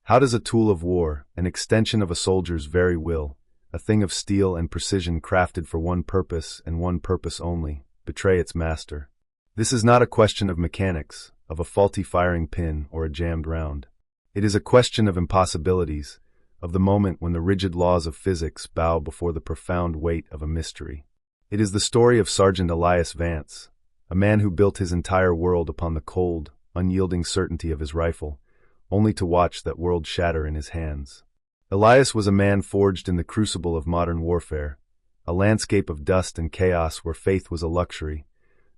How does a tool of war, an extension of a soldier's very will, a thing of steel and precision crafted for one purpose and one purpose only, betray its master? This is not a question of mechanics, of a faulty firing pin or a jammed round. It is a question of impossibilities, of the moment when the rigid laws of physics bow before the profound weight of a mystery. It is the story of Sergeant Elias Vance, a man who built his entire world upon the cold, unyielding certainty of his rifle, only to watch that world shatter in his hands. Elias was a man forged in the crucible of modern warfare, a landscape of dust and chaos where faith was a luxury,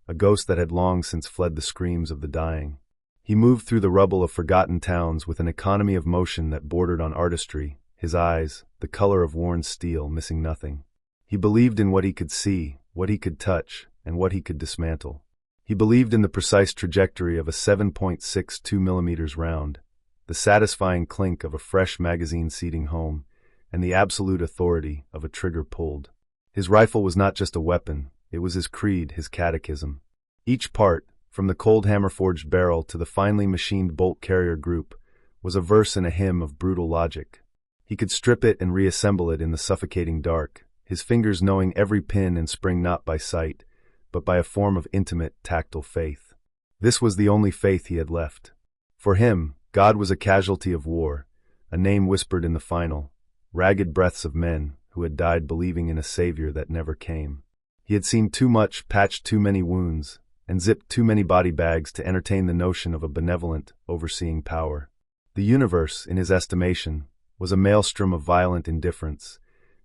a ghost that had long since fled the screams of the dying. He moved through the rubble of forgotten towns with an economy of motion that bordered on artistry, his eyes, the color of worn steel, missing nothing. He believed in what he could see, what he could touch, and what he could dismantle. He believed in the precise trajectory of a 7.62 millimeters round, the satisfying clink of a fresh magazine seating home, and the absolute authority of a trigger pulled. His rifle was not just a weapon, it was his creed, his catechism. Each part, from the cold hammer-forged barrel to the finely machined bolt-carrier group, was a verse in a hymn of brutal logic. He could strip it and reassemble it in the suffocating dark, his fingers knowing every pin and spring not by sight, but by a form of intimate, tactile faith. This was the only faith he had left. For him, God was a casualty of war, a name whispered in the final, ragged breaths of men who had died believing in a savior that never came. He had seen too much, patched too many wounds, and zipped too many body bags to entertain the notion of a benevolent, overseeing power. The universe, in his estimation, was a maelstrom of violent indifference,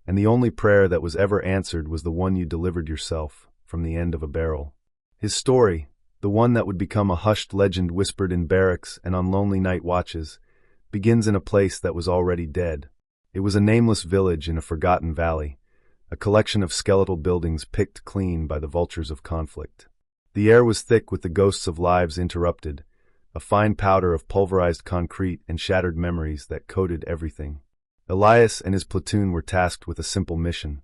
and the only prayer that was ever answered was the one you delivered yourself from the end of a barrel. His story, the one that would become a hushed legend whispered in barracks and on lonely night watches, begins in a place that was already dead. It was a nameless village in a forgotten valley, a collection of skeletal buildings picked clean by the vultures of conflict. The air was thick with the ghosts of lives interrupted, a fine powder of pulverized concrete and shattered memories that coated everything. Elias and his platoon were tasked with a simple mission: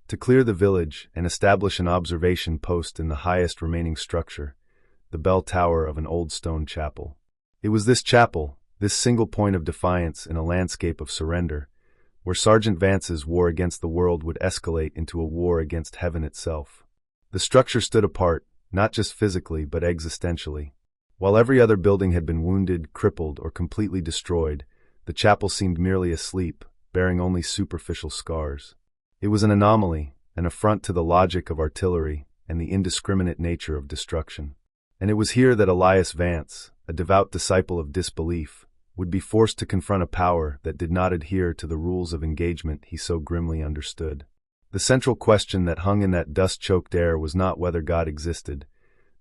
to clear the village and establish an observation post in the highest remaining structure, the bell tower of an old stone chapel. It was this chapel, this single point of defiance in a landscape of surrender, where Sergeant Vance's war against the world would escalate into a war against heaven itself. The structure stood apart, not just physically but existentially. While every other building had been wounded, crippled, or completely destroyed, the chapel seemed merely asleep, bearing only superficial scars. It was an anomaly, an affront to the logic of artillery and the indiscriminate nature of destruction. And it was here that Elias Vance, a devout disciple of disbelief, would be forced to confront a power that did not adhere to the rules of engagement he so grimly understood. The central question that hung in that dust-choked air was not whether God existed,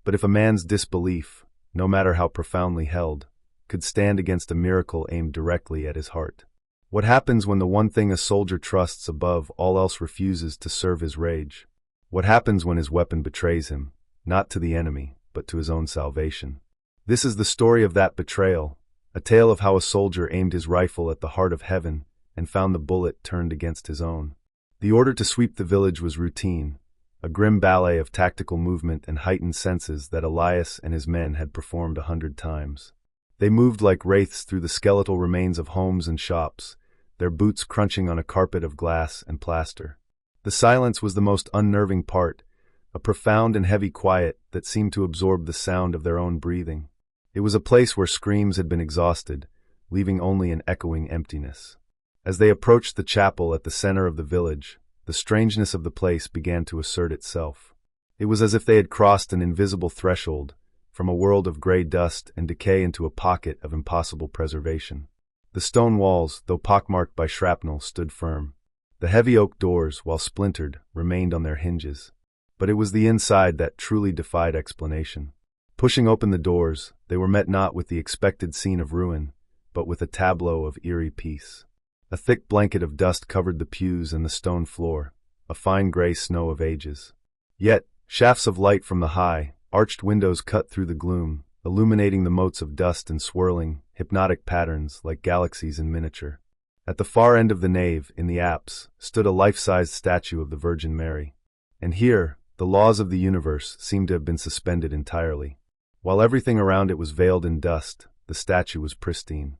but if a man's disbelief, no matter how profoundly held, could stand against a miracle aimed directly at his heart. What happens when the one thing a soldier trusts above all else refuses to serve his rage? What happens when his weapon betrays him, not to the enemy, but to his own salvation? This is the story of that betrayal, a tale of how a soldier aimed his rifle at the heart of heaven and found the bullet turned against his own. The order to sweep the village was routine, a grim ballet of tactical movement and heightened senses that Elias and his men had performed 100 times. They moved like wraiths through the skeletal remains of homes and shops, their boots crunching on a carpet of glass and plaster. The silence was the most unnerving part, a profound and heavy quiet that seemed to absorb the sound of their own breathing. It was a place where screams had been exhausted, leaving only an echoing emptiness. As they approached the chapel at the center of the village, the strangeness of the place began to assert itself. It was as if they had crossed an invisible threshold, from a world of gray dust and decay into a pocket of impossible preservation. The stone walls, though pockmarked by shrapnel, stood firm. The heavy oak doors, while splintered, remained on their hinges. But it was the inside that truly defied explanation. Pushing open the doors, they were met not with the expected scene of ruin, but with a tableau of eerie peace. A thick blanket of dust covered the pews and the stone floor, a fine gray snow of ages. Yet, shafts of light from the high, arched windows cut through the gloom, illuminating the motes of dust in swirling, hypnotic patterns like galaxies in miniature. At the far end of the nave, in the apse, stood a life-sized statue of the Virgin Mary. And here, the laws of the universe seemed to have been suspended entirely. While everything around it was veiled in dust, the statue was pristine.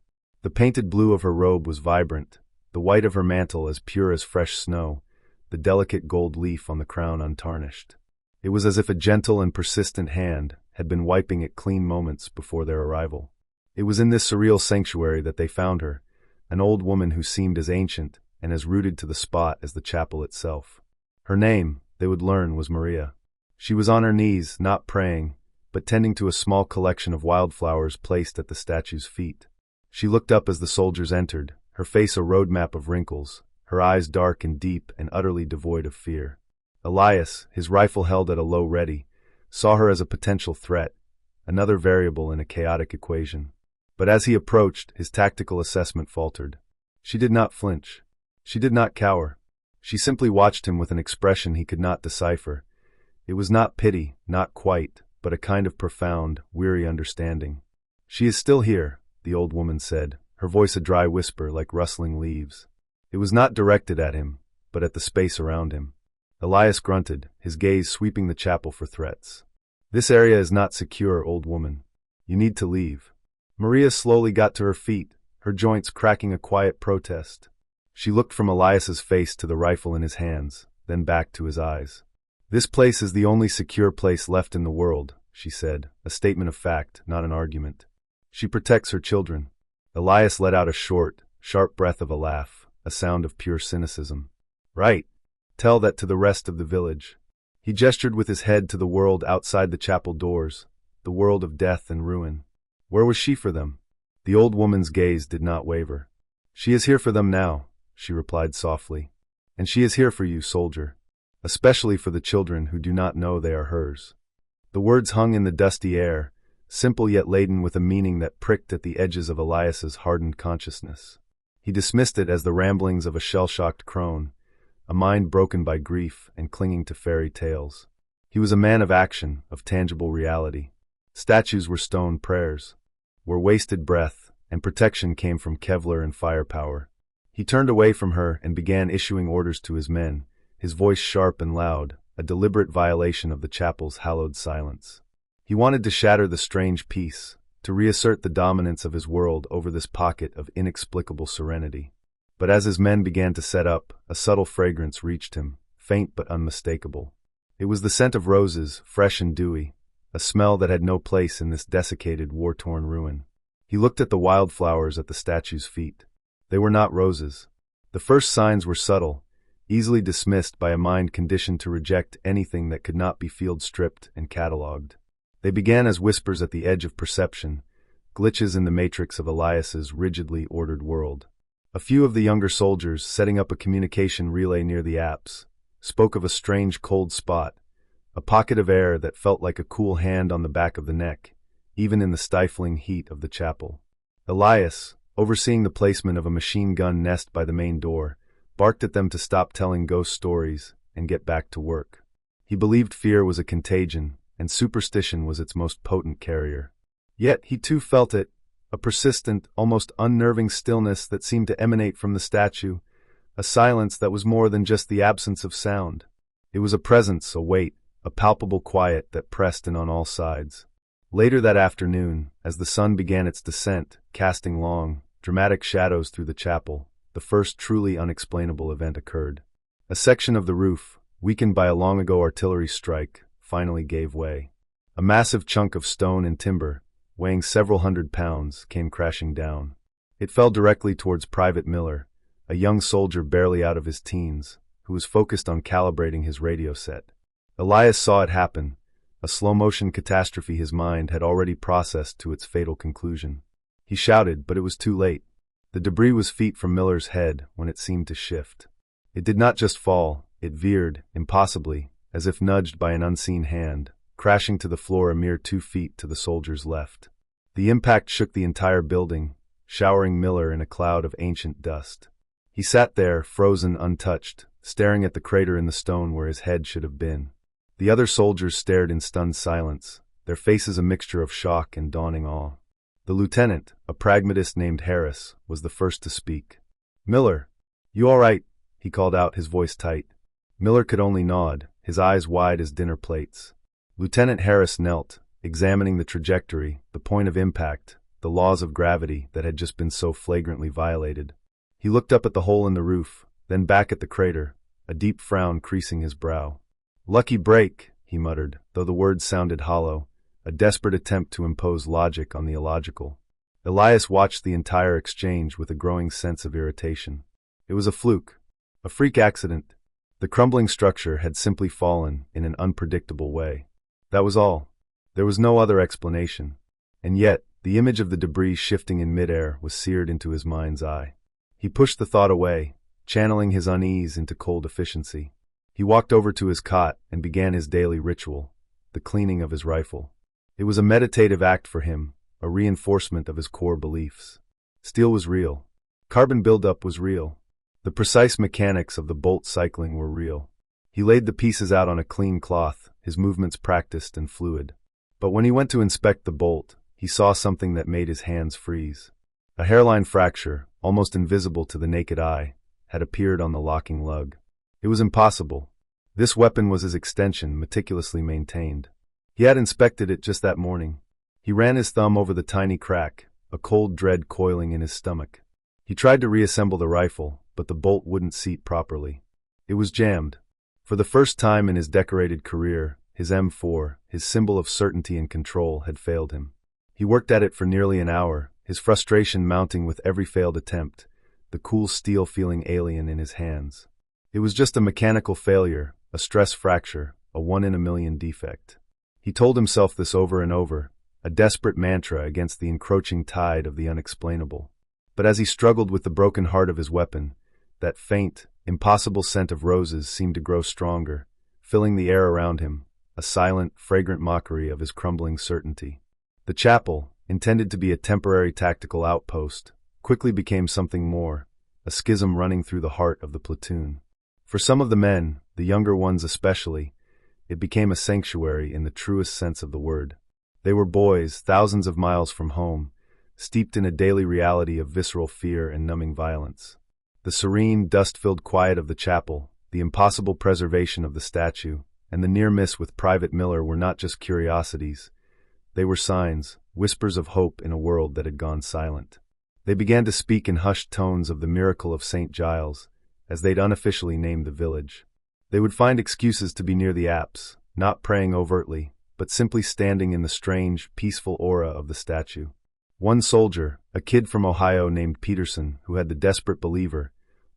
The painted blue of her robe was vibrant, the white of her mantle as pure as fresh snow, the delicate gold leaf on the crown untarnished. It was as if a gentle and persistent hand had been wiping it clean moments before their arrival. It was in this surreal sanctuary that they found her, an old woman who seemed as ancient and as rooted to the spot as the chapel itself. Her name, they would learn, was Maria. She was on her knees, not praying, but tending to a small collection of wildflowers placed at the statue's feet. She looked up as the soldiers entered, her face a roadmap of wrinkles, her eyes dark and deep and utterly devoid of fear. Elias, his rifle held at a low ready, saw her as a potential threat, another variable in a chaotic equation. But as he approached, his tactical assessment faltered. She did not flinch. She did not cower. She simply watched him with an expression he could not decipher. It was not pity, not quite, but a kind of profound, weary understanding. "She is still here," the old woman said, her voice a dry whisper like rustling leaves. It was not directed at him, but at the space around him. Elias grunted, his gaze sweeping the chapel for threats. "This area is not secure, old woman. You need to leave." Maria slowly got to her feet, her joints cracking a quiet protest. She looked from Elias's face to the rifle in his hands, then back to his eyes. "This place is the only secure place left in the world," she said, a statement of fact, not an argument. "She protects her children." Elias let out a short, sharp breath of a laugh, a sound of pure cynicism. "Right. Tell that to the rest of the village." He gestured with his head to the world outside the chapel doors, the world of death and ruin. Where was she for them? The old woman's gaze did not waver. "She is here for them now," she replied softly. "And she is here for you, soldier. Especially for the children who do not know they are hers." The words hung in the dusty air, simple yet laden with a meaning that pricked at the edges of Elias's hardened consciousness. He dismissed it as the ramblings of a shell-shocked crone, a mind broken by grief and clinging to fairy tales. He was a man of action, of tangible reality. Statues were stone prayers, were wasted breath, and protection came from Kevlar and firepower. He turned away from her and began issuing orders to his men, his voice sharp and loud, a deliberate violation of the chapel's hallowed silence. He wanted to shatter the strange peace, to reassert the dominance of his world over this pocket of inexplicable serenity. But as his men began to set up, a subtle fragrance reached him, faint but unmistakable. It was the scent of roses, fresh and dewy, a smell that had no place in this desiccated, war-torn ruin. He looked at the wildflowers at the statue's feet. They were not roses. The first signs were subtle, easily dismissed by a mind conditioned to reject anything that could not be field-stripped and catalogued. They began as whispers at the edge of perception, glitches in the matrix of Elias's rigidly ordered world. A few of the younger soldiers, setting up a communication relay near the apse, spoke of a strange cold spot, a pocket of air that felt like a cool hand on the back of the neck, even in the stifling heat of the chapel. Elias, overseeing the placement of a machine gun nest by the main door, barked at them to stop telling ghost stories and get back to work. He believed fear was a contagion, and superstition was its most potent carrier. Yet he too felt it, a persistent, almost unnerving stillness that seemed to emanate from the statue, a silence that was more than just the absence of sound. It was a presence, a weight, a palpable quiet that pressed in on all sides. Later that afternoon, as the sun began its descent, casting long, dramatic shadows through the chapel, the first truly unexplainable event occurred. A section of the roof, weakened by a long-ago artillery strike, finally gave way. A massive chunk of stone and timber, weighing several 100 pounds, came crashing down. It fell directly towards Private Miller, a young soldier barely out of his teens, who was focused on calibrating his radio set. Elias saw it happen, a slow-motion catastrophe his mind had already processed to its fatal conclusion. He shouted, but it was too late. The debris was feet from Miller's head when it seemed to shift. It did not just fall, it veered, impossibly, as if nudged by an unseen hand, crashing to the floor a mere 2 feet to the soldier's left. The impact shook the entire building, showering Miller in a cloud of ancient dust. He sat there, frozen, untouched, staring at the crater in the stone where his head should have been. The other soldiers stared in stunned silence, their faces a mixture of shock and dawning awe. The lieutenant, a pragmatist named Harris, was the first to speak. "Miller, you all right?" he called out, his voice tight. Miller could only nod, his eyes wide as dinner plates. Lieutenant Harris knelt, examining the trajectory, the point of impact, the the laws of gravity that had just been so flagrantly violated. He looked up at the hole in the roof, then back at the crater, a deep frown creasing his brow. "Lucky break," he muttered, though the words sounded hollow, a desperate attempt to impose logic on the illogical. Elias watched the entire exchange with a growing sense of irritation. It was a fluke, a freak accident. The crumbling structure had simply fallen in an unpredictable way. That was all. There was no other explanation. And yet, the image of the debris shifting in midair was seared into his mind's eye. He pushed the thought away, channeling his unease into cold efficiency. He walked over to his cot and began his daily ritual, the cleaning of his rifle. It was a meditative act for him, a reinforcement of his core beliefs. Steel was real. Carbon buildup was real. The precise mechanics of the bolt cycling were real. He laid the pieces out on a clean cloth, his movements practiced and fluid. But when he went to inspect the bolt, he saw something that made his hands freeze. A hairline fracture, almost invisible to the naked eye, had appeared on the locking lug. It was impossible. This weapon was his extension, meticulously maintained. He had inspected it just that morning. He ran his thumb over the tiny crack, a cold dread coiling in his stomach. He tried to reassemble the rifle, but the bolt wouldn't seat properly. It was jammed. For the first time in his decorated career, his M4, his symbol of certainty and control, had failed him. He worked at it for nearly an hour, his frustration mounting with every failed attempt, the cool steel feeling alien in his hands. It was just a mechanical failure, a stress fracture, a 1 in a million defect. He told himself this over and over, a desperate mantra against the encroaching tide of the unexplainable. But as he struggled with the broken heart of his weapon, that faint, impossible scent of roses seemed to grow stronger, filling the air around him, a silent, fragrant mockery of his crumbling certainty. The chapel, intended to be a temporary tactical outpost, quickly became something more, a schism running through the heart of the platoon. For some of the men, the younger ones especially, it became a sanctuary in the truest sense of the word. They were boys, thousands of miles from home, steeped in a daily reality of visceral fear and numbing violence. The serene, dust-filled quiet of the chapel, the impossible preservation of the statue, and the near miss with Private Miller were not just curiosities. They were signs, whispers of hope in a world that had gone silent. They began to speak in hushed tones of the miracle of St. Giles, as they'd unofficially named the village. They would find excuses to be near the apse, not praying overtly, but simply standing in the strange, peaceful aura of the statue. One soldier, a kid from Ohio named Peterson, who had the desperate believer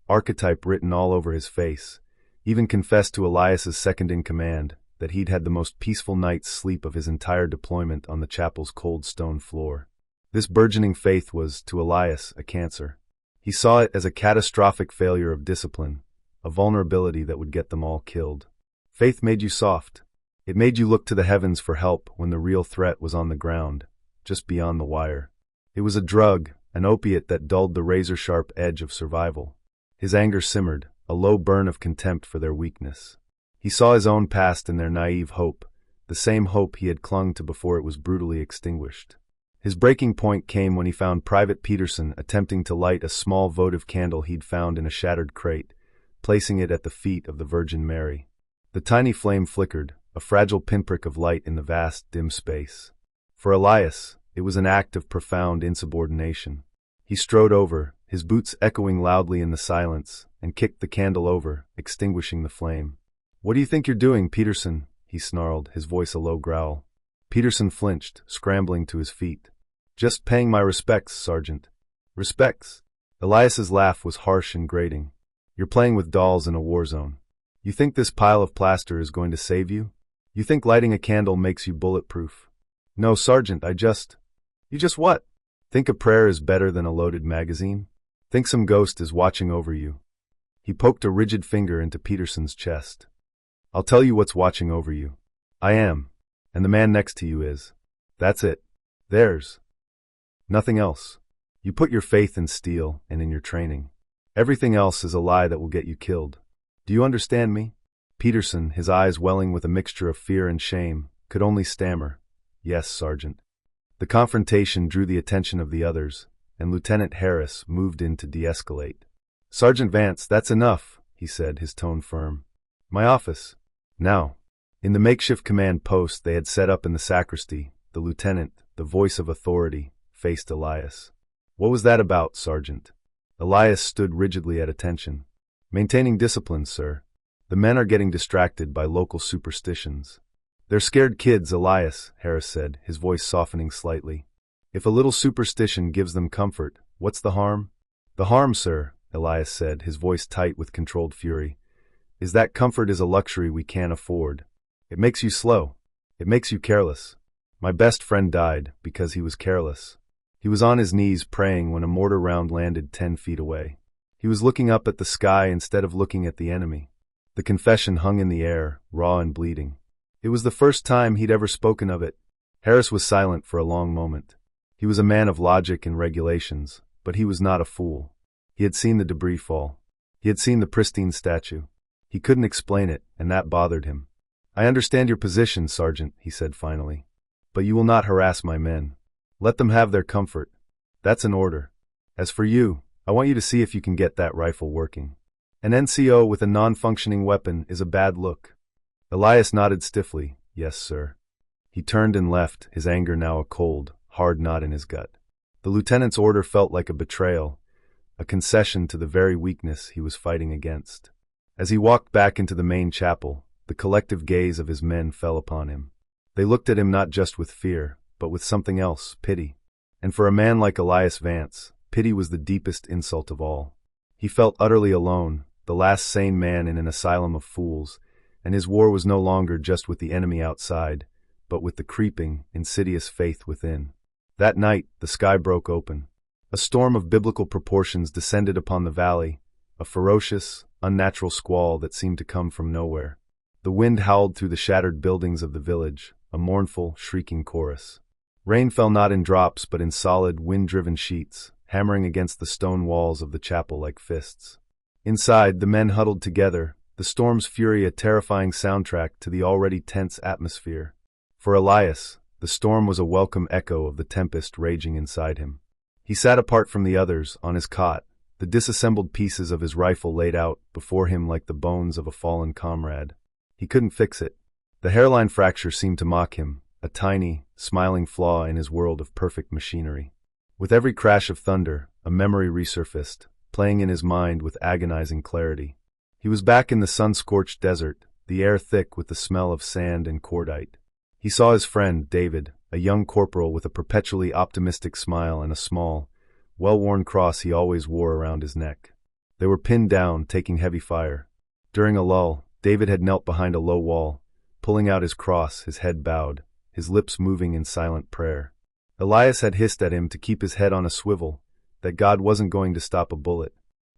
archetype written all over his face, even confessed to Elias's second-in-command that he'd had the most peaceful night's sleep of his entire deployment on the chapel's cold stone floor. This burgeoning faith was, to Elias, a cancer. He saw it as a catastrophic failure of discipline, a vulnerability that would get them all killed. Faith made you soft. It made you look to the heavens for help when the real threat was on the ground, just beyond the wire. It was a drug, an opiate that dulled the razor-sharp edge of survival. His anger simmered, a low burn of contempt for their weakness. He saw his own past in their naive hope, the same hope he had clung to before it was brutally extinguished. His breaking point came when he found Private Peterson attempting to light a small votive candle he'd found in a shattered crate, placing it at the feet of the Virgin Mary. The tiny flame flickered, a fragile pinprick of light in the vast, dim space. For Elias, it was an act of profound insubordination. He strode over, his boots echoing loudly in the silence, and kicked the candle over, extinguishing the flame. "What do you think you're doing, Peterson?" he snarled, his voice a low growl. Peterson flinched, scrambling to his feet. "Just paying my respects, Sergeant." "Respects?" Elias's laugh was harsh and grating. "You're playing with dolls in a war zone. You think this pile of plaster is going to save you? You think lighting a candle makes you bulletproof? No, Sergeant, You just what? Think a prayer is better than a loaded magazine? Think some ghost is watching over you?" He poked a rigid finger into Peterson's chest. "I'll tell you what's watching over you. I am. And the man next to you is. That's it. There's nothing else. You put your faith in steel and in your training. Everything else is a lie that will get you killed. Do you understand me?" Peterson, his eyes welling with a mixture of fear and shame, could only stammer, "Yes, Sergeant." The confrontation drew the attention of the others, and Lieutenant Harris moved in to de-escalate. "Sergeant Vance, that's enough," he said, his tone firm. "My office." Now. In the makeshift command post they had set up in the sacristy, the lieutenant, the voice of authority, faced Elias. "What was that about, Sergeant?" Elias stood rigidly at attention. "Maintaining discipline, sir. The men are getting distracted by local superstitions." "They're scared kids, Elias," Harris said, his voice softening slightly. "If a little superstition gives them comfort, what's the harm?" "The harm, sir," Elias said, his voice tight with controlled fury, "is that comfort is a luxury we can't afford. It makes you slow. It makes you careless. My best friend died because he was careless. He was on his knees praying when a mortar round landed 10 feet away. He was looking up at the sky instead of looking at the enemy." The confession hung in the air, raw and bleeding. It was the first time he'd ever spoken of it. Harris was silent for a long moment. He was a man of logic and regulations, but he was not a fool. He had seen the debris fall. He had seen the pristine statue. He couldn't explain it, and that bothered him. "I understand your position, Sergeant," he said finally. "But you will not harass my men. Let them have their comfort. That's an order. As for you, I want you to see if you can get that rifle working. An NCO with a non-functioning weapon is a bad look." Elias nodded stiffly. "Yes, sir." He turned and left, his anger now a cold, hard knot in his gut. The lieutenant's order felt like a betrayal, a concession to the very weakness he was fighting against. As he walked back into the main chapel, the collective gaze of his men fell upon him. They looked at him not just with fear, but with something else, pity. And for a man like Elias Vance, pity was the deepest insult of all. He felt utterly alone, the last sane man in an asylum of fools, and his war was no longer just with the enemy outside, but with the creeping, insidious faith within. That night, the sky broke open. A storm of biblical proportions descended upon the valley, a ferocious, unnatural squall that seemed to come from nowhere. The wind howled through the shattered buildings of the village, a mournful, shrieking chorus. Rain fell not in drops but in solid, wind-driven sheets, hammering against the stone walls of the chapel like fists. Inside, the men huddled together, the storm's fury a terrifying soundtrack to the already tense atmosphere. For Elias, the storm was a welcome echo of the tempest raging inside him. He sat apart from the others, on his cot, the disassembled pieces of his rifle laid out before him like the bones of a fallen comrade. He couldn't fix it. The hairline fracture seemed to mock him, a tiny, smiling flaw in his world of perfect machinery. With every crash of thunder, a memory resurfaced, playing in his mind with agonizing clarity. He was back in the sun-scorched desert, the air thick with the smell of sand and cordite. He saw his friend, David, a young corporal with a perpetually optimistic smile and a small, well-worn cross he always wore around his neck. They were pinned down, taking heavy fire. During a lull, David had knelt behind a low wall, pulling out his cross, his head bowed, his lips moving in silent prayer. Elias had hissed at him to keep his head on a swivel, that God wasn't going to stop a bullet.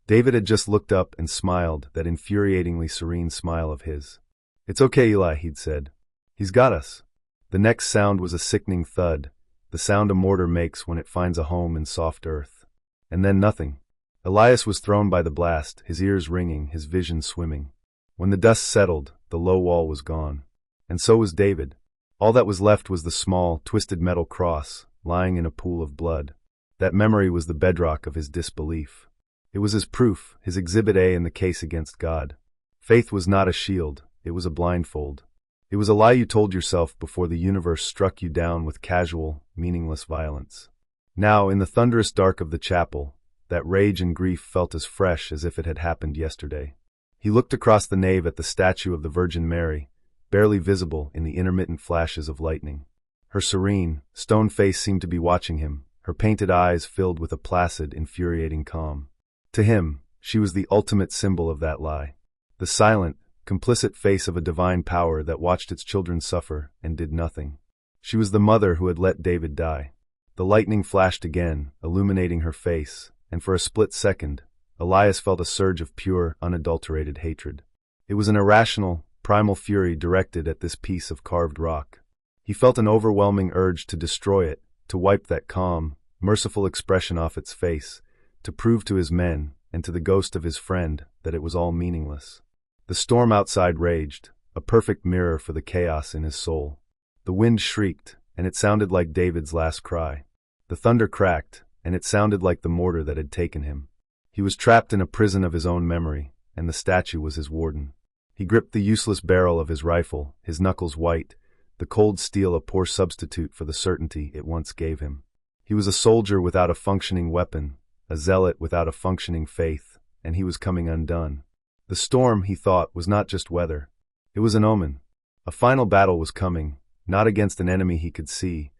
David had just looked up and smiled, that infuriatingly serene smile of his. "It's okay, Eli," he'd said. "He's got us." The next sound was a sickening thud, the sound a mortar makes when it finds a home in soft earth. And then nothing. Elias was thrown by the blast, his ears ringing, his vision swimming. When the dust settled, the low wall was gone. And so was David. All that was left was the small, twisted metal cross, lying in a pool of blood. That memory was the bedrock of his disbelief. It was his proof, his exhibit A in the case against God. Faith was not a shield, it was a blindfold. It was a lie you told yourself before the universe struck you down with casual, meaningless violence. Now, in the thunderous dark of the chapel, that rage and grief felt as fresh as if it had happened yesterday. He looked across the nave at the statue of the Virgin Mary, barely visible in the intermittent flashes of lightning. Her serene, stone face seemed to be watching him, her painted eyes filled with a placid, infuriating calm. To him, she was the ultimate symbol of that lie. The silent, complicit face of a divine power that watched its children suffer and did nothing. She was the mother who had let David die. The lightning flashed again, illuminating her face, and for a split second, Elias felt a surge of pure, unadulterated hatred. It was an irrational, primal fury directed at this piece of carved rock. He felt an overwhelming urge to destroy it, to wipe that calm, merciful expression off its face, to prove to his men, and to the ghost of his friend, that it was all meaningless. The storm outside raged, a perfect mirror for the chaos in his soul. The wind shrieked, and it sounded like David's last cry. The thunder cracked, and it sounded like the mortar that had taken him. He was trapped in a prison of his own memory, and the statue was his warden. He gripped the useless barrel of his rifle, his knuckles white, the cold steel a poor substitute for the certainty it once gave him. He He was a soldier without a functioning weapon, a zealot without a functioning faith, and he was coming undone. The storm, he thought, was not just weather. It was an omen. A final battle was coming, not against an enemy he could see,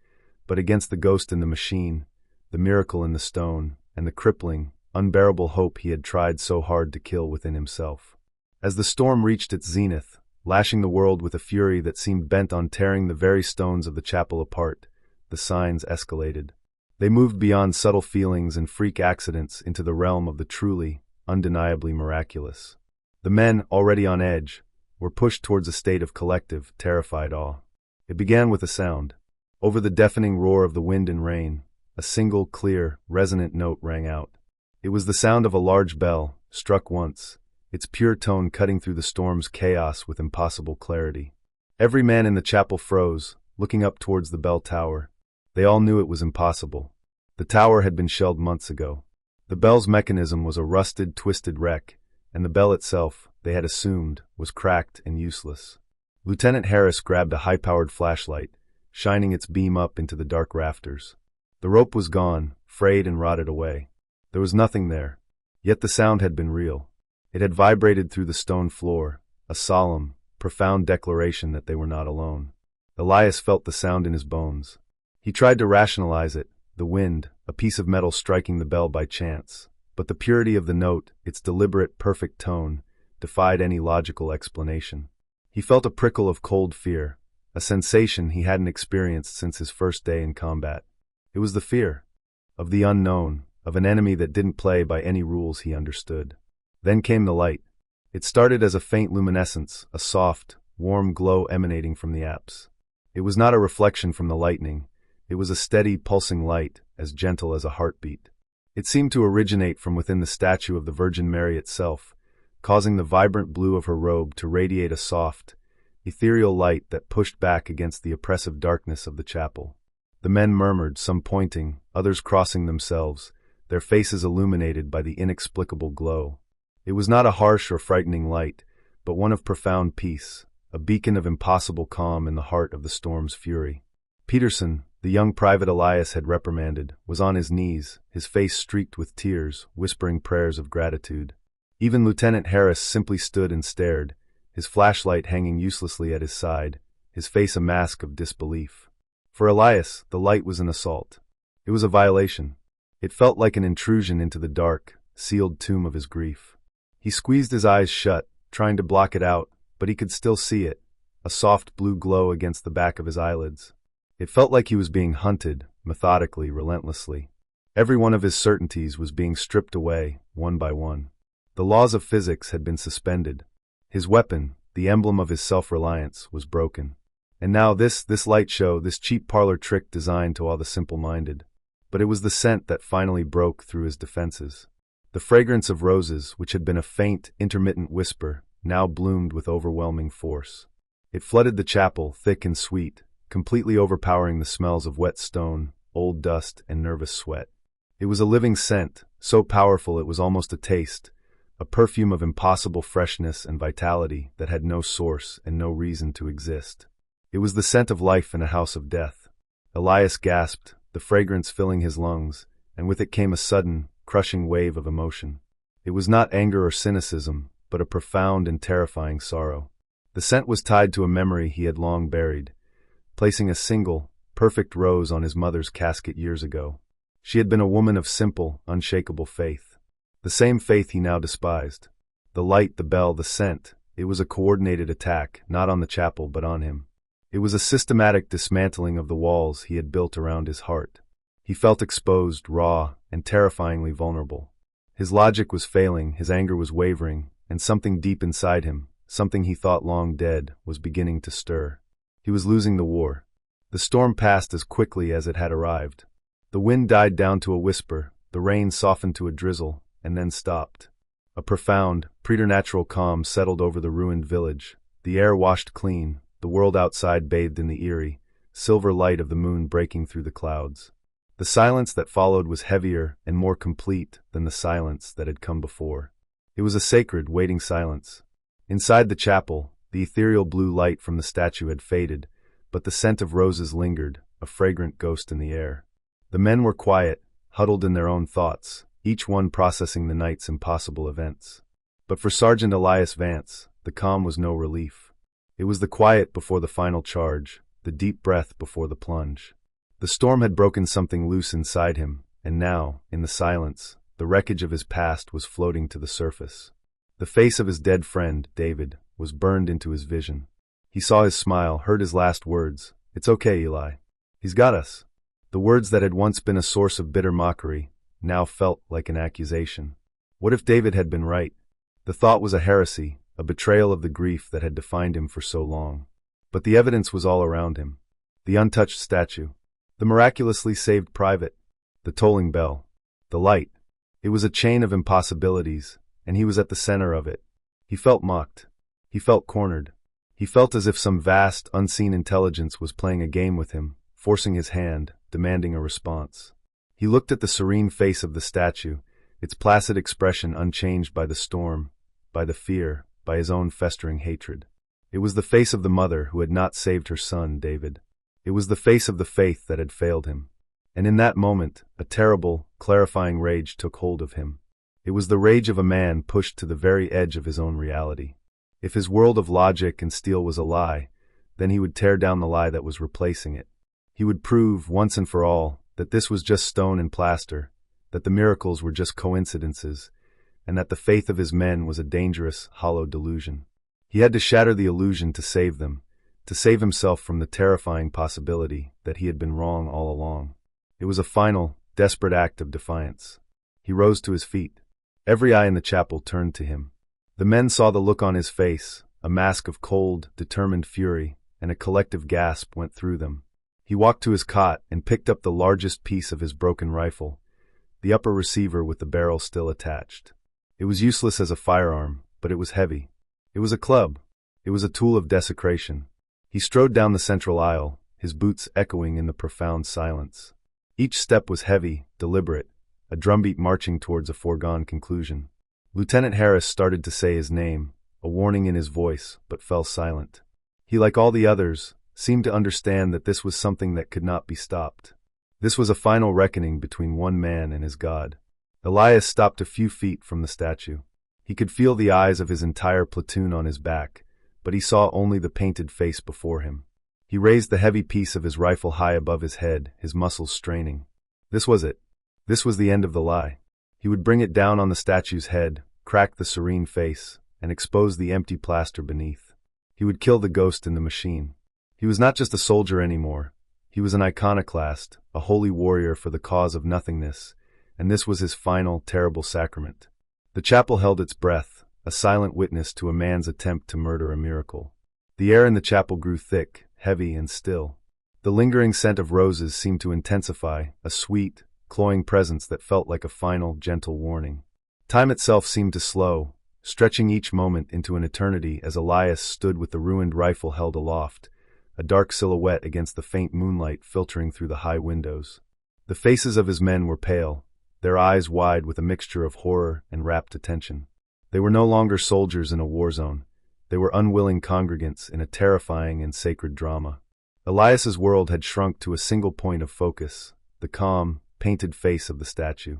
but against the ghost in the machine, the miracle in the stone, and the crippling, unbearable hope he had tried so hard to kill within himself. As the storm reached its zenith, lashing the world with a fury that seemed bent on tearing the very stones of the chapel apart, the signs escalated. They moved beyond subtle feelings and freak accidents into the realm of the truly, undeniably miraculous. The men, already on edge, were pushed towards a state of collective, terrified awe. It began with a sound. Over the deafening roar of the wind and rain, a single, clear, resonant note rang out. It was the sound of a large bell, struck once, its pure tone cutting through the storm's chaos with impossible clarity. Every man in the chapel froze, looking up towards the bell tower. They all knew it was impossible. The tower had been shelled months ago. The bell's mechanism was a rusted, twisted wreck, and the bell itself, they had assumed, was cracked and useless. Lieutenant Harris grabbed a high-powered flashlight, shining its beam up into the dark rafters. The rope was gone, frayed and rotted away. There was nothing there. Yet the sound had been real. It had vibrated through the stone floor, a solemn, profound declaration that they were not alone. Elias felt the sound in his bones. He tried to rationalize it, the wind, a piece of metal striking the bell by chance. But the purity of the note, its deliberate, perfect tone, defied any logical explanation. He felt a prickle of cold fear, a sensation he hadn't experienced since his first day in combat. It was the fear of the unknown, of an enemy that didn't play by any rules he understood. Then came the light. It started as a faint luminescence, a soft, warm glow emanating from the apse. It was not a reflection from the lightning. It was a steady, pulsing light, as gentle as a heartbeat. It seemed to originate from within the statue of the Virgin Mary itself, causing the vibrant blue of her robe to radiate a soft, ethereal light that pushed back against the oppressive darkness of the chapel. The men murmured, some pointing, others crossing themselves, their faces illuminated by the inexplicable glow. It was not a harsh or frightening light, but one of profound peace, a beacon of impossible calm in the heart of the storm's fury. Peterson, the young private Elias had reprimanded, was on his knees, his face streaked with tears, whispering prayers of gratitude. Even Lieutenant Harris simply stood and stared, his flashlight hanging uselessly at his side, his face a mask of disbelief. For Elias, the light was an assault. It was a violation. It felt like an intrusion into the dark, sealed tomb of his grief. He squeezed his eyes shut, trying to block it out, but he could still see it, a soft blue glow against the back of his eyelids. It felt like he was being hunted, methodically, relentlessly. Every one of his certainties was being stripped away, one by one. The laws of physics had been suspended. His weapon, the emblem of his self-reliance, was broken. And now this light show, this cheap parlor trick designed to awe the simple-minded. But it was the scent that finally broke through his defenses. The fragrance of roses, which had been a faint, intermittent whisper, now bloomed with overwhelming force. It flooded the chapel, thick and sweet, completely overpowering the smells of wet stone, old dust, and nervous sweat. It was a living scent, so powerful it was almost a taste, a perfume of impossible freshness and vitality that had no source and no reason to exist. It was the scent of life in a house of death. Elias gasped, the fragrance filling his lungs, and with it came a sudden, crushing wave of emotion. It was not anger or cynicism, but a profound and terrifying sorrow. The scent was tied to a memory he had long buried, placing a single, perfect rose on his mother's casket years ago. She had been a woman of simple, unshakable faith. The same faith he now despised. The light, the bell, the scent, it was a coordinated attack, not on the chapel but on him. It was a systematic dismantling of the walls he had built around his heart. He felt exposed, raw, and terrifyingly vulnerable. His logic was failing, his anger was wavering, and something deep inside him, something he thought long dead, was beginning to stir. He was losing the war. The storm passed as quickly as it had arrived. The wind died down to a whisper, the rain softened to a drizzle, and then stopped. A profound, preternatural calm settled over the ruined village. The air washed clean, the world outside bathed in the eerie, silver light of the moon breaking through the clouds. The silence that followed was heavier and more complete than the silence that had come before. It was a sacred, waiting silence. Inside the chapel, the ethereal blue light from the statue had faded, but the scent of roses lingered, a fragrant ghost in the air. The men were quiet, huddled in their own thoughts, each one processing the night's impossible events. But for Sergeant Elias Vance, the calm was no relief. It was the quiet before the final charge, the deep breath before the plunge. The storm had broken something loose inside him, and now, in the silence, the wreckage of his past was floating to the surface. The face of his dead friend, David, was burned into his vision. He saw his smile, heard his last words. "It's okay, Eli. He's got us." The words that had once been a source of bitter mockery now felt like an accusation. What if David had been right? The thought was a heresy, a betrayal of the grief that had defined him for so long. But the evidence was all around him. The untouched statue, the miraculously saved private, the tolling bell, the light. It was a chain of impossibilities, and he was at the center of it. He felt mocked. He felt cornered. He felt as if some vast, unseen intelligence was playing a game with him, forcing his hand, demanding a response. He looked at the serene face of the statue, its placid expression unchanged by the storm, by the fear, by his own festering hatred. It was the face of the mother who had not saved her son, David. It was the face of the faith that had failed him. And in that moment, a terrible, clarifying rage took hold of him. It was the rage of a man pushed to the very edge of his own reality. If his world of logic and steel was a lie, then he would tear down the lie that was replacing it. He would prove, once and for all, that this was just stone and plaster, that the miracles were just coincidences, and that the faith of his men was a dangerous, hollow delusion. He had to shatter the illusion to save them, to save himself from the terrifying possibility that he had been wrong all along. It was a final, desperate act of defiance. He rose to his feet. Every eye in the chapel turned to him. The men saw the look on his face, a mask of cold, determined fury, and a collective gasp went through them. He walked to his cot and picked up the largest piece of his broken rifle, the upper receiver with the barrel still attached. It was useless as a firearm, but it was heavy. It was a club. It was a tool of desecration. He strode down the central aisle, his boots echoing in the profound silence. Each step was heavy, deliberate, a drumbeat marching towards a foregone conclusion. Lieutenant Harris started to say his name, a warning in his voice, but fell silent. He, like all the others, seemed to understand that this was something that could not be stopped. This was a final reckoning between one man and his God. Elias stopped a few feet from the statue. He could feel the eyes of his entire platoon on his back, but he saw only the painted face before him. He raised the heavy piece of his rifle high above his head, his muscles straining. This was it. This was the end of the lie. He would bring it down on the statue's head, crack the serene face, and expose the empty plaster beneath. He would kill the ghost in the machine. He was not just a soldier anymore. He was an iconoclast, a holy warrior for the cause of nothingness, and this was his final, terrible sacrament. The chapel held its breath, a silent witness to a man's attempt to murder a miracle. The air in the chapel grew thick, heavy, and still. The lingering scent of roses seemed to intensify, a sweet, cloying presence that felt like a final, gentle warning. Time itself seemed to slow, stretching each moment into an eternity as Elias stood with the ruined rifle held aloft, a dark silhouette against the faint moonlight filtering through the high windows. The faces of his men were pale, their eyes wide with a mixture of horror and rapt attention. They were no longer soldiers in a war zone. They were unwilling congregants in a terrifying and sacred drama. Elias's world had shrunk to a single point of focus, the calm, painted face of the statue.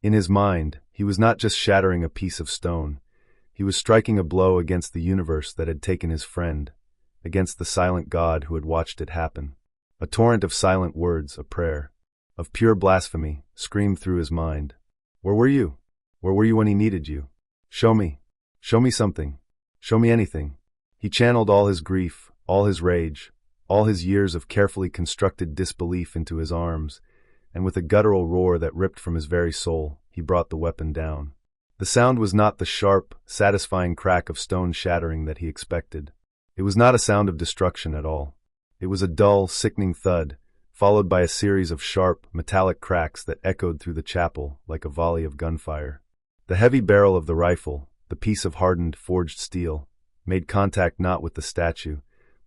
In his mind, he was not just shattering a piece of stone. He was striking a blow against the universe that had taken his friend, against the silent God who had watched it happen. A torrent of silent words, a prayer, of pure blasphemy, screamed through his mind. Where were you? Where were you when he needed you? Show me. Show me something. Show me anything. He channeled all his grief, all his rage, all his years of carefully constructed disbelief into his arms, and with a guttural roar that ripped from his very soul, he brought the weapon down. The sound was not the sharp, satisfying crack of stone shattering that he expected. It was not a sound of destruction at all. It was a dull, sickening thud, followed by a series of sharp, metallic cracks that echoed through the chapel like a volley of gunfire. The heavy barrel of the rifle, the piece of hardened, forged steel, made contact not with the statue,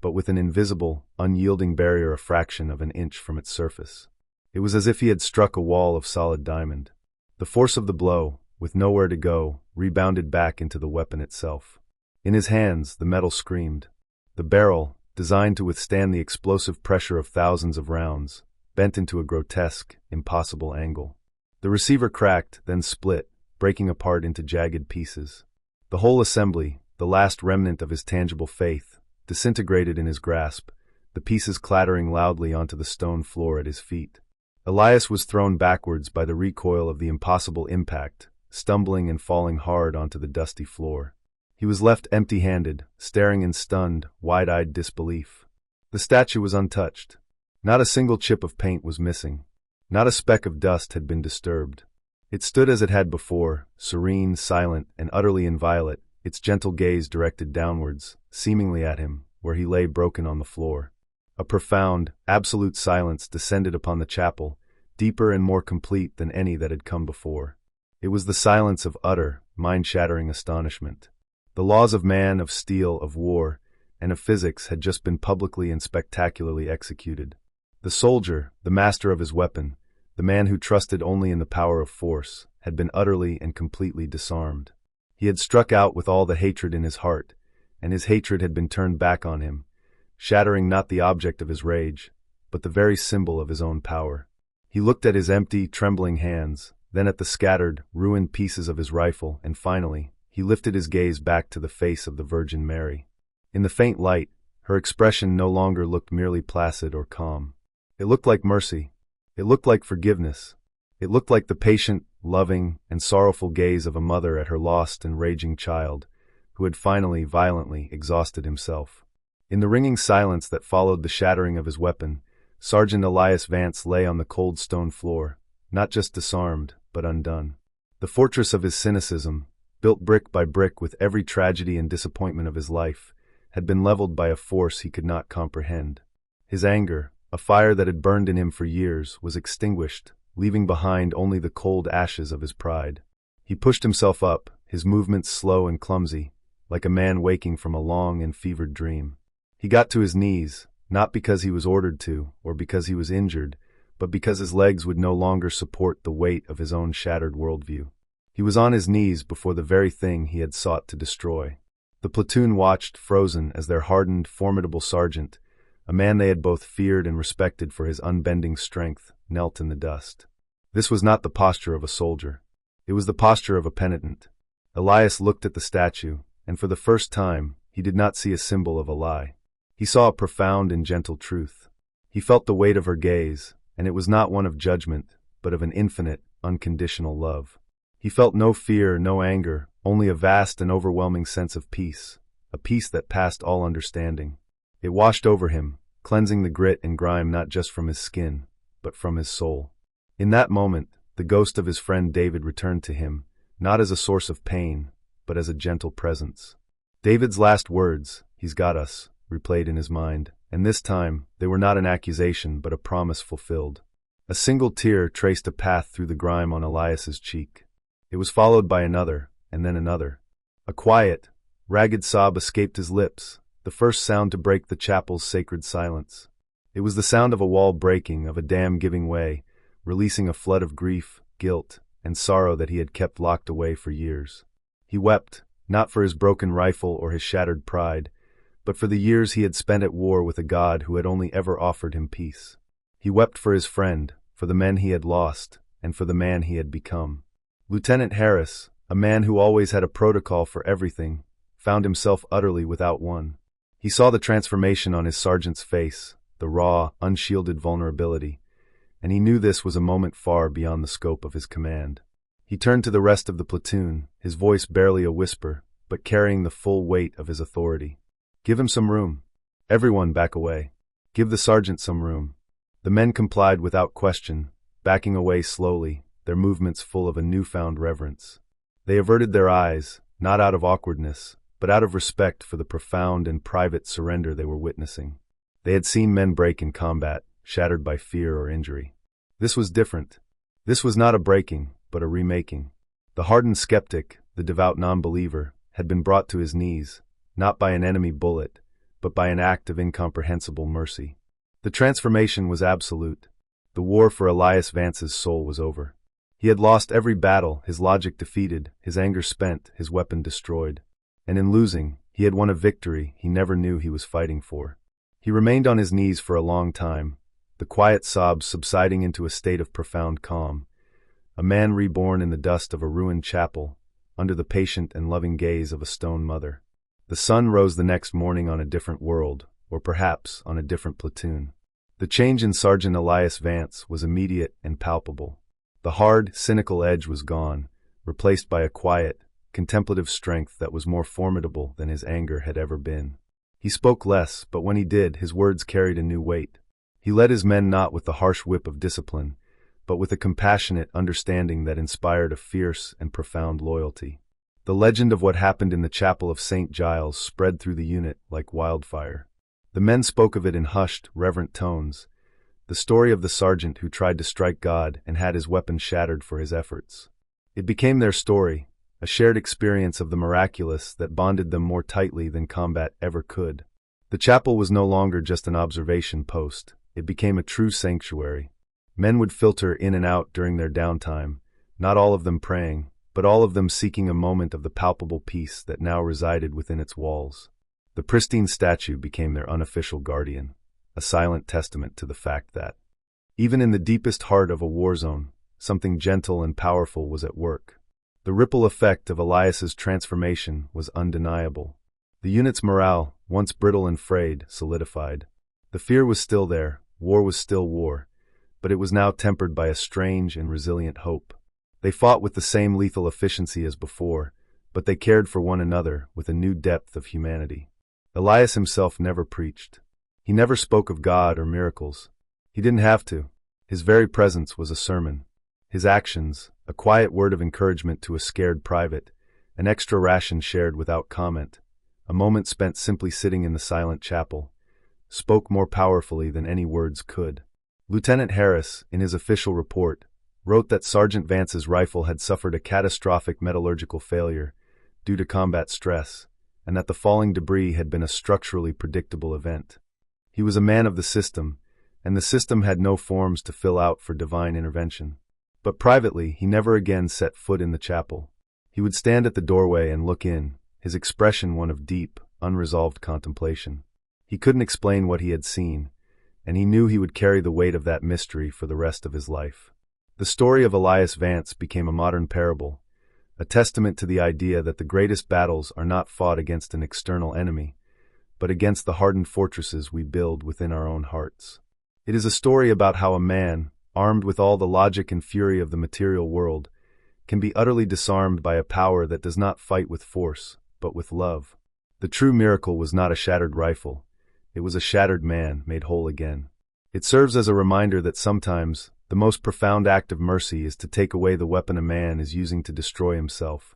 but with an invisible, unyielding barrier a fraction of an inch from its surface. It was as if he had struck a wall of solid diamond. The force of the blow, with nowhere to go, rebounded back into the weapon itself. In his hands, the metal screamed. The barrel, designed to withstand the explosive pressure of thousands of rounds, bent into a grotesque, impossible angle. The receiver cracked, then split, breaking apart into jagged pieces. The whole assembly, the last remnant of his tangible faith, disintegrated in his grasp, the pieces clattering loudly onto the stone floor at his feet. Elias was thrown backwards by the recoil of the impossible impact, stumbling and falling hard onto the dusty floor. He was left empty-handed, staring in stunned, wide-eyed disbelief. The statue was untouched. Not a single chip of paint was missing. Not a speck of dust had been disturbed. It stood as it had before, serene, silent, and utterly inviolate, its gentle gaze directed downwards, seemingly at him, where he lay broken on the floor. A profound, absolute silence descended upon the chapel, deeper and more complete than any that had come before. It was the silence of utter, mind-shattering astonishment. The laws of man, of steel, of war, and of physics had just been publicly and spectacularly executed. The soldier, the master of his weapon, the man who trusted only in the power of force, had been utterly and completely disarmed. He had struck out with all the hatred in his heart, and his hatred had been turned back on him, shattering not the object of his rage, but the very symbol of his own power. He looked at his empty, trembling hands, then at the scattered, ruined pieces of his rifle, and finally, he lifted his gaze back to the face of the Virgin Mary. In the faint light, her expression no longer looked merely placid or calm. It looked like mercy. It looked like forgiveness. It looked like the patient, loving, and sorrowful gaze of a mother at her lost and raging child, who had finally, violently exhausted himself. In the ringing silence that followed the shattering of his weapon, Sergeant Elias Vance lay on the cold stone floor, not just disarmed, but undone. The fortress of his cynicism, built brick by brick with every tragedy and disappointment of his life, had been leveled by a force he could not comprehend. His anger, a fire that had burned in him for years, was extinguished, leaving behind only the cold ashes of his pride. He pushed himself up, his movements slow and clumsy, like a man waking from a long and fevered dream. He got to his knees, not because he was ordered to, or because he was injured, but because his legs would no longer support the weight of his own shattered worldview. He was on his knees before the very thing he had sought to destroy. The platoon watched, frozen, as their hardened, formidable sergeant, a man they had both feared and respected for his unbending strength, knelt in the dust. This was not the posture of a soldier. It was the posture of a penitent. Elias looked at the statue, and for the first time, he did not see a symbol of a lie. He saw a profound and gentle truth. He felt the weight of her gaze, and it was not one of judgment, but of an infinite, unconditional love. He felt no fear, no anger, only a vast and overwhelming sense of peace, a peace that passed all understanding. It washed over him, cleansing the grit and grime not just from his skin, but from his soul. In that moment, the ghost of his friend David returned to him, not as a source of pain, but as a gentle presence. David's last words, "He's got us," replayed in his mind, and this time, they were not an accusation but a promise fulfilled. A single tear traced a path through the grime on Elias's cheek. It was followed by another, and then another. A quiet, ragged sob escaped his lips, the first sound to break the chapel's sacred silence. It was the sound of a wall breaking, of a dam giving way, releasing a flood of grief, guilt, and sorrow that he had kept locked away for years. He wept, not for his broken rifle or his shattered pride, but for the years he had spent at war with a God who had only ever offered him peace. He wept for his friend, for the men he had lost, and for the man he had become. Lieutenant Harris, a man who always had a protocol for everything, found himself utterly without one. He saw the transformation on his sergeant's face, the raw, unshielded vulnerability, and he knew this was a moment far beyond the scope of his command. He turned to the rest of the platoon, his voice barely a whisper, but carrying the full weight of his authority. "Give him some room. Everyone back away. Give the sergeant some room." The men complied without question, backing away slowly, their movements full of a newfound reverence. They averted their eyes, not out of awkwardness, but out of respect for the profound and private surrender they were witnessing. They had seen men break in combat, shattered by fear or injury. This was different. This was not a breaking, but a remaking. The hardened skeptic, the devout non-believer, had been brought to his knees, not by an enemy bullet, but by an act of incomprehensible mercy. The transformation was absolute. The war for Elias Vance's soul was over. He had lost every battle, his logic defeated, his anger spent, his weapon destroyed. And in losing, he had won a victory he never knew he was fighting for. He remained on his knees for a long time, the quiet sobs subsiding into a state of profound calm. A man reborn in the dust of a ruined chapel, under the patient and loving gaze of a stone mother. The sun rose the next morning on a different world, or perhaps on a different platoon. The change in Sergeant Elias Vance was immediate and palpable. The hard, cynical edge was gone, replaced by a quiet, contemplative strength that was more formidable than his anger had ever been. He spoke less, but when he did, his words carried a new weight. He led his men not with the harsh whip of discipline, but with a compassionate understanding that inspired a fierce and profound loyalty. The legend of what happened in the chapel of St. Giles spread through the unit like wildfire. The men spoke of it in hushed, reverent tones, the story of the sergeant who tried to strike God and had his weapon shattered for his efforts. It became their story, a shared experience of the miraculous that bonded them more tightly than combat ever could. The chapel was no longer just an observation post. It became a true sanctuary. Men would filter in and out during their downtime, not all of them praying, but all of them seeking a moment of the palpable peace that now resided within its walls. The pristine statue became their unofficial guardian, a silent testament to the fact that, even in the deepest heart of a war zone, something gentle and powerful was at work. The ripple effect of Elias's transformation was undeniable. The unit's morale, once brittle and frayed, solidified. The fear was still there, war was still war, but it was now tempered by a strange and resilient hope. They fought with the same lethal efficiency as before, but they cared for one another with a new depth of humanity. Elias himself never preached. He never spoke of God or miracles. He didn't have to. His very presence was a sermon. His actions, a quiet word of encouragement to a scared private, an extra ration shared without comment, a moment spent simply sitting in the silent chapel, spoke more powerfully than any words could. Lieutenant Harris, in his official report, wrote that Sergeant Vance's rifle had suffered a catastrophic metallurgical failure due to combat stress, and that the falling debris had been a structurally predictable event. He was a man of the system, and the system had no forms to fill out for divine intervention. But privately, he never again set foot in the chapel. He would stand at the doorway and look in, his expression one of deep, unresolved contemplation. He couldn't explain what he had seen, and he knew he would carry the weight of that mystery for the rest of his life. The story of Elias Vance became a modern parable, a testament to the idea that the greatest battles are not fought against an external enemy, but against the hardened fortresses we build within our own hearts. It is a story about how a man, armed with all the logic and fury of the material world, can be utterly disarmed by a power that does not fight with force, but with love. The true miracle was not a shattered rifle. It was a shattered man made whole again. It serves as a reminder that sometimes the most profound act of mercy is to take away the weapon a man is using to destroy himself,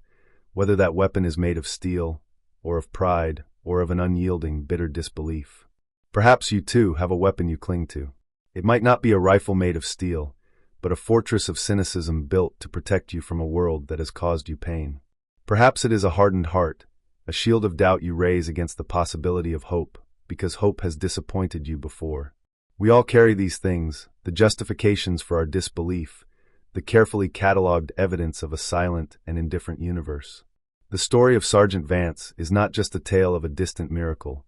whether that weapon is made of steel, or of pride, or of an unyielding, bitter disbelief. Perhaps you too have a weapon you cling to. It might not be a rifle made of steel, but a fortress of cynicism built to protect you from a world that has caused you pain. Perhaps it is a hardened heart, a shield of doubt you raise against the possibility of hope, because hope has disappointed you before. We all carry these things, the justifications for our disbelief, the carefully catalogued evidence of a silent and indifferent universe. The story of Sergeant Vance is not just a tale of a distant miracle.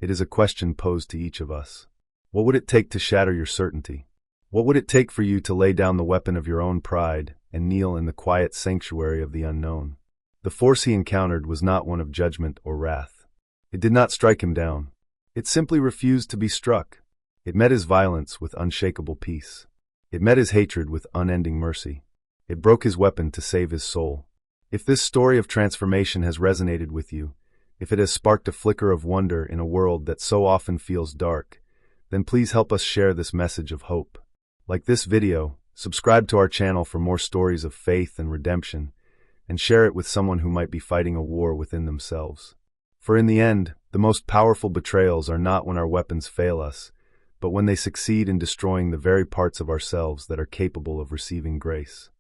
It is a question posed to each of us. What would it take to shatter your certainty? What would it take for you to lay down the weapon of your own pride and kneel in the quiet sanctuary of the unknown? The force he encountered was not one of judgment or wrath. It did not strike him down. It simply refused to be struck. It met his violence with unshakable peace. It met his hatred with unending mercy. It broke his weapon to save his soul. If this story of transformation has resonated with you, if it has sparked a flicker of wonder in a world that so often feels dark, then please help us share this message of hope. Like this video, subscribe to our channel for more stories of faith and redemption, and share it with someone who might be fighting a war within themselves. For in the end, the most powerful betrayals are not when our weapons fail us, but when they succeed in destroying the very parts of ourselves that are capable of receiving grace.